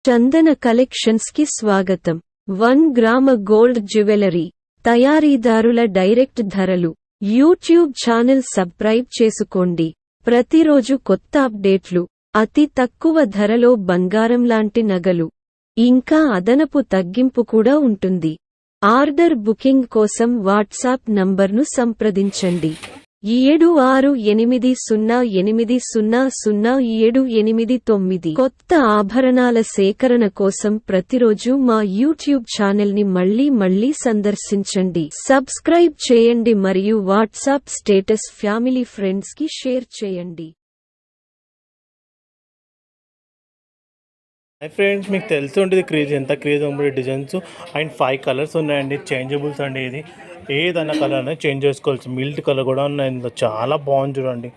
చందన collections కి స్వాగతం. 1 గ్రామ గోల్డ్ జ్యువెలరీ తయారీదారుల డైరెక్ట్ ధరలు. యూట్యూబ్ ఛానల్ సబ్స్క్రైబ్ చేసుకోండి. ప్రతిరోజు కొత్త అప్డేట్లు, అతి తక్కువ ధరలో బంగారం లాంటి నగలు, ఇంకా అదనపు తగ్గింపు కూడా ఉంటుంది. ఆర్డర్ బుకింగ్ కోసం వాట్సాప్ నంబర్ను సంప్రదించండి. 7680800789. కొత్త ఆభరణాల సేకరణ కోసం ప్రతిరోజు మా యూట్యూబ్ ఛానల్ని మళ్ళీ సందర్శించండి. సబ్స్క్రైబ్ చేయండి మరియు వాట్సాప్ స్టేటస్ ఫ్యామిలీ ఫ్రెండ్స్ కి షేర్ చేయండి. హాయ్ ఫ్రెండ్స్, మీకు తెలిసి ఉంటుంది ఎంత క్రేజ్ ఉంది డిజైన్స్ అండ్ 5 కలర్స్ ఉన్నాయండి. చేంజబుల్స్ అండి. ఇది ఏదైనా కలర్ అనేది చేంజ్ చేసుకోవచ్చు. మిల్ట్ కలర్ కూడా ఉన్నాయి. ఇందులో చాలా బాగుంది చూడండి.